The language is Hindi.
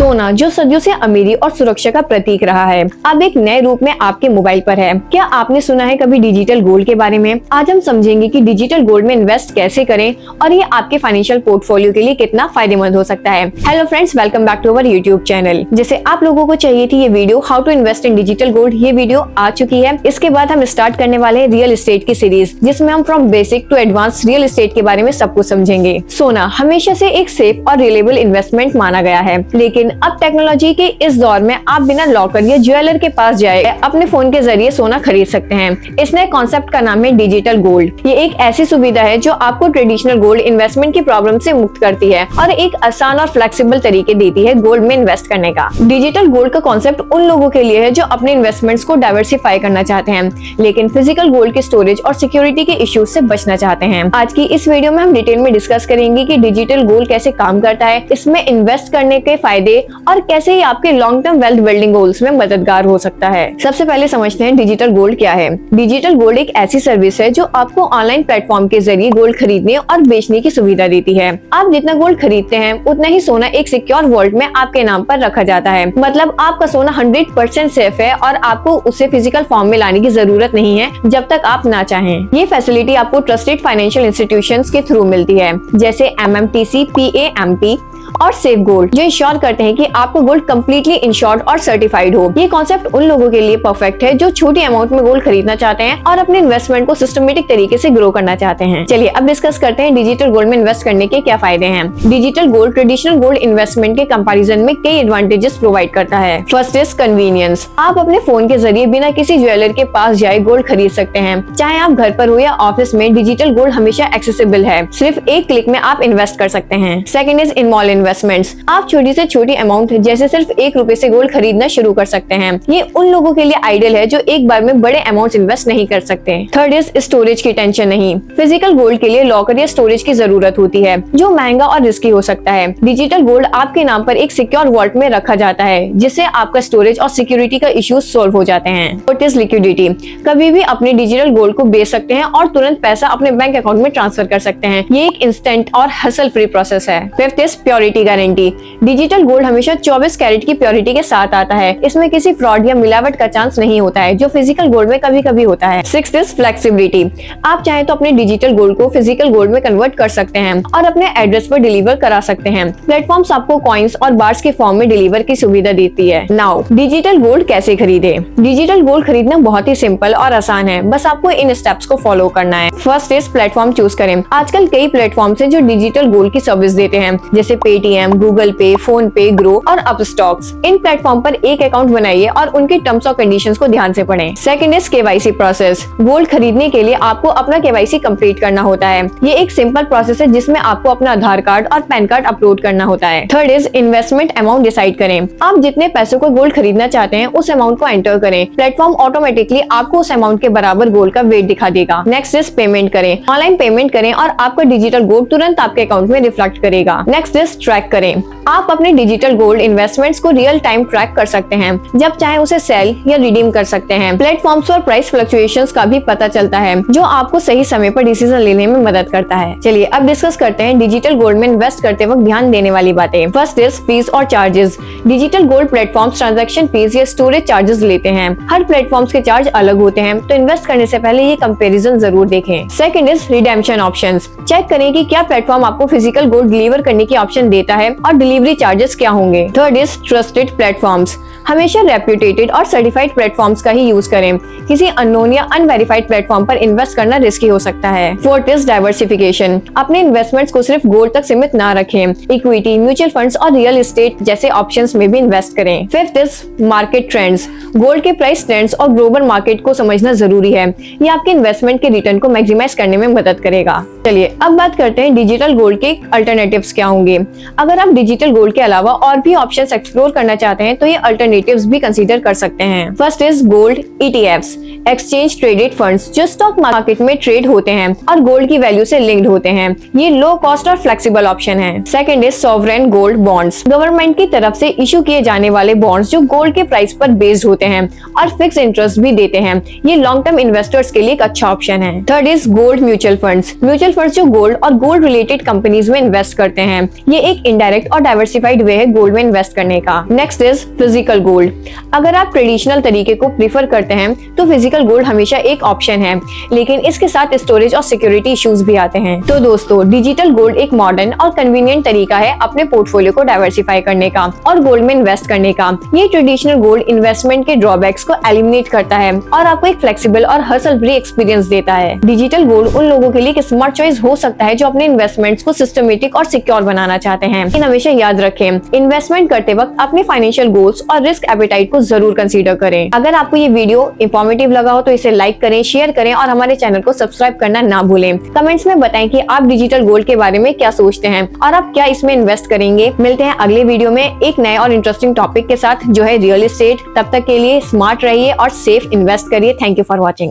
सोना जो सदियों से अमीरी और सुरक्षा का प्रतीक रहा है, अब एक नए रूप में आपके मोबाइल पर है। क्या आपने सुना है कभी डिजिटल गोल्ड के बारे में? आज हम समझेंगे कि डिजिटल गोल्ड में इन्वेस्ट कैसे करें और ये आपके फाइनेंशियल पोर्टफोलियो के लिए कितना फायदेमंद हो सकता है। Hello friends, welcome back to our YouTube channel. जैसे आप लोगों को चाहिए थी ये video how to invest in digital gold, ये वीडियो आ चुकी है। इसके बाद हम स्टार्ट करने वाले हैं रियल एस्टेट की सीरीज, जिसमें हम from basic to advance real estate के बारे में सब कुछ समझेंगे। सोना हमेशा से एक सेफ और रिलेबल इन्वेस्टमेंट माना गया है, लेकिन अब टेक्नोलॉजी के इस दौर में आप बिना लॉकर या ज्वेलर के पास जाए अपने फोन के जरिए सोना खरीद सकते हैं। इस नए कॉन्सेप्ट का नाम है डिजिटल गोल्ड। ये एक ऐसी सुविधा है जो आपको ट्रेडिशनल गोल्ड इन्वेस्टमेंट की प्रॉब्लम से मुक्त करती है और एक आसान और फ्लेक्सिबल तरीके देती है गोल्ड में इन्वेस्ट करने का। डिजिटल गोल्ड का कॉन्सेप्ट उन लोगों के लिए है जो अपने इन्वेस्टमेंट्स को डाइवर्सिफाई करना चाहते हैं, लेकिन फिजिकल गोल्ड की स्टोरेज और सिक्योरिटी के इश्यूज से बचना चाहते हैं। आज की इस वीडियो में हम डिटेल में डिस्कस करेंगे कि डिजिटल गोल्ड कैसे काम करता है, इसमें इन्वेस्ट करने के फायदे और कैसे ये आपके long term wealth building goals में मददगार हो सकता है। सबसे पहले समझते हैं डिजिटल गोल्ड क्या है। डिजिटल गोल्ड एक ऐसी सर्विस है जो आपको ऑनलाइन प्लेटफॉर्म के जरिए गोल्ड खरीदने और बेचने की सुविधा देती है। आप जितना गोल्ड खरीदते हैं उतना ही सोना एक सिक्योर वॉलेट में आपके नाम पर रखा जाता है। मतलब आपका सोना 100% सेफ है और आपको उसे फिजिकल फॉर्म में लाने की जरूरत नहीं है जब तक आप ना चाहें। ये फैसिलिटी आपको ट्रस्टेड फाइनेंशियल इंस्टीट्यूशंस के थ्रू मिलती है, जैसे MMTC, PAMP और सेफ गोल्ड, जो इंश्योर करते हैं कि आपको गोल्ड कम्प्लीटली इंश्योर्ड और सर्टिफाइड हो। ये कॉन्सेप्ट उन लोगों के लिए परफेक्ट है जो छोटी अमाउंट में गोल्ड खरीदना चाहते हैं और अपने इन्वेस्टमेंट को सिस्टमेटिक तरीके से ग्रो करना चाहते हैं। चलिए अब डिस्कस करते हैं डिजिटल गोल्ड में इन्वेस्ट करने के क्या फायदे हैं। Digital gold traditional gold investment के कंपैरिजन में कई एडवांटेजेस प्रोवाइड करता है। First is convenience. आप अपने फोन के जरिए बिना किसी ज्वेलर के पास जाए गोल्ड खरीद सकते हैं। चाहे आप घर पर हो या ऑफिस में, डिजिटल गोल्ड हमेशा एक्सेसिबल है। सिर्फ एक क्लिक में आप इन्वेस्ट कर सकते हैं। Second is small investments. आप छोटी से छोटी अमाउंट जैसे सिर्फ ₹1 से गोल्ड खरीदना शुरू कर सकते हैं। ये उन लोगों के लिए आइडियल है जो एक बार में बड़े अमाउंट इन्वेस्ट नहीं कर सकते। थर्ड इज स्टोरेज की टेंशन नहीं। फिजिकल गोल्ड के लिए लॉकर या स्टोरेज की जरूरत होती है, जो महंगा और रिस्की हो सकता है। डिजिटल गोल्ड आपके नाम पर एक सिक्योर वॉलेट में रखा जाता है, जिससे आपका स्टोरेज और सिक्योरिटी का इश्यूज सोल्व हो जाते हैं। Fourth is liquidity. कभी भी अपने डिजिटल गोल्ड को बेच सकते हैं और तुरंत पैसा अपने बैंक अकाउंट में ट्रांसफर कर सकते हैं। ये एक इंस्टेंट और हसल फ्री प्रोसेस है। Fifth is purity guarantee. Digital gold हमेशा 24 कैरेट की प्योरिटी के साथ आता है। इसमें किसी फ्रॉड या मिलावट का चांस नहीं होता है, जो फिजिकल गोल्ड में कभी कभी होता है। Sixth is flexibility. आप चाहे तो अपने डिजिटल गोल्ड को फिजिकल गोल्ड में कन्वर्ट कर सकते हैं और अपने एड्रेस पर डिलीवर करा सकते हैं। प्लेटफॉर्म्स आपको कॉइन्स और बार्स के फॉर्म में डिलीवर की सुविधा देती है। नाउ डिजिटल गोल्ड कैसे खरीदे। डिजिटल गोल्ड खरीदना बहुत ही सिंपल और आसान है, बस आपको इन स्टेप्स को फॉलो करना है। फर्स्ट इज प्लेटफॉर्म चूज करें। आजकल कई प्लेटफॉर्म्स हैं जो डिजिटल गोल्ड की सर्विस देते हैं, जैसे पेटीएम, गूगल पे, फोन पे, ग्रो और अपस्टॉक्स। इन प्लेटफॉर्म पर एक अकाउंट बनाइए और उनके टर्म्स और कंडीशंस को ध्यान से पढ़ें। Second is KYC process. Gold खरीदने के लिए आपको अपना KYC कंप्लीट करना होता है। ये एक सिंपल प्रोसेस है जिसमें आपको अपना आधार कार्ड और पैन कार्ड अपलोड करना होता है। Third is investment amount decide करें। आप जितने पैसों को गोल्ड खरीदना चाहते हैं उस अमाउंट को एंटर करें। प्लेटफॉर्म ऑटोमेटिकली आपको उस अमाउंट के बराबर गोल्ड का वेट दिखा देगा। नेक्स्ट इज पेमेंट करें। ऑनलाइन पेमेंट करें और आपका डिजिटल गोल्ड तुरंत आपके अकाउंट में रिफ्लेक्ट करेगा। नेक्स्ट इज ट्रैक करें। आप अपने डिजिटल गोल्ड इन्वेस्टमेंट्स को रियल टाइम ट्रैक कर सकते हैं। जब चाहे उसे सेल या रिडीम कर सकते हैं। प्लेटफॉर्म्स पर प्राइस फ्लक्चुएशंस का भी पता चलता है, जो आपको सही समय पर डिसीजन लेने में मदद करता है। चलिए अब डिस्कस करते हैं डिजिटल गोल्ड में इन्वेस्ट करते वक्त ध्यान देने वाली बातें। फर्स्ट इज फीस और charges. Digital gold platforms transaction fees या स्टोरेज चार्जेस लेते हैं। हर प्लेटफॉर्म्स के चार्ज अलग होते हैं, तो इन्वेस्ट करने से पहले ये कंपैरिजन जरूर देखें। Second is redemption options. Check करें कि क्या प्लेटफॉर्म आपको फिजिकल गोल्ड डिलीवर करने की ऑप्शन देता है और डिलीवरी चार्जेस क्या होंगे। Third is trusted platforms. हमेशा रेप्यूटेटेड और सर्टिफाइड प्लेटफॉर्म्स का ही यूज करें। किसी अननोन या अनवेरिफाइड प्लेटफॉर्म पर इन्वेस्ट करना रिस्की हो सकता है। Fourth is diversification. अपने इन्वेस्टमेंट्स को सिर्फ गोल्ड तक सीमित ना रखें। इक्विटी, म्यूचुअल फंड्स और रियल एस्टेट जैसे ऑप्शंस में भी इन्वेस्ट करें। Fifth is market trends. Gold के प्राइस ट्रेंड्स और ग्लोबल मार्केट को समझना जरूरी है। ये आपके इन्वेस्टमेंट के रिटर्न को मैक्सिमाइज करने में मदद करेगा। चलिए अब बात करते हैं डिजिटल गोल्ड के अल्टरनेटिव्स क्या होंगे। अगर आप डिजिटल गोल्ड के अलावा और भी ऑप्शंस एक्सप्लोर करना चाहते हैं तो ये अल्टरनेटिव्स भी कंसीडर कर सकते हैं। First is gold ETFs, exchange traded funds, जो स्टॉक मार्केट में ट्रेड होते हैं और गोल्ड की वैल्यू से लिंक्ड होते हैं। ये लो कॉस्ट और फ्लेक्सिबल ऑप्शन है। Second is sovereign gold bonds. Government की तरफ से इशू किए जाने वाले बॉन्ड्स जो गोल्ड के प्राइस पर बेस्ड होते हैं और फिक्स इंटरेस्ट भी देते हैं। ये लॉन्ग टर्म इन्वेस्टर्स के लिए एक अच्छा ऑप्शन है। Third is gold mutual funds. Mutual investors जो गोल्ड और गोल्ड रिलेटेड कंपनीज में इन्वेस्ट करते हैं। ये एक इनडायरेक्ट और डाइवर्सिफाइड वे है गोल्ड में इन्वेस्ट करने का। Next is physical gold. अगर आप ट्रेडिशनल तरीके को प्रीफर करते हैं तो फिजिकल गोल्ड हमेशा एक ऑप्शन है, लेकिन इसके साथ स्टोरेज और सिक्योरिटी इश्यूज भी आते हैं। तो दोस्तों, डिजिटल गोल्ड एक मॉडर्न और कन्वीनियंट तरीका है अपने पोर्टफोलियो को डाइवर्सिफाई करने का और गोल्ड में इन्वेस्ट करने का। ये ट्रेडिशनल गोल्ड इन्वेस्टमेंट के ड्रॉबैक्स को एलिमिनेट करता है और आपको एक फ्लेक्सिबल और हसल फ्री एक्सपीरियंस देता है। डिजिटल गोल्ड उन लोगों के लिए एक स्मार्ट चॉइस हो सकता है जो अपने इन्वेस्टमेंट्स को सिस्टमेटिक और सिक्योर बनाना चाहते हैं। लेकिन हमेशा याद रखें, इन्वेस्टमेंट करते वक्त अपने फाइनेंशियल गोल्स और रिस्क एपेटाइट को जरूर कंसीडर करें। अगर आपको ये वीडियो इंफॉर्मेटिव लगा हो तो इसे लाइक करें, शेयर करें और हमारे चैनल को सब्सक्राइब करना ना भूलें। कमेंट्स में बताएं कि आप डिजिटल गोल्ड के बारे में क्या सोचते हैं और आप क्या इसमें इन्वेस्ट करेंगे। मिलते हैं अगले वीडियो में एक नए और इंटरेस्टिंग टॉपिक के साथ, जो है रियल एस्टेट। तब तक के लिए स्मार्ट रहिए और सेफ इन्वेस्ट करिए। Thank you for watching.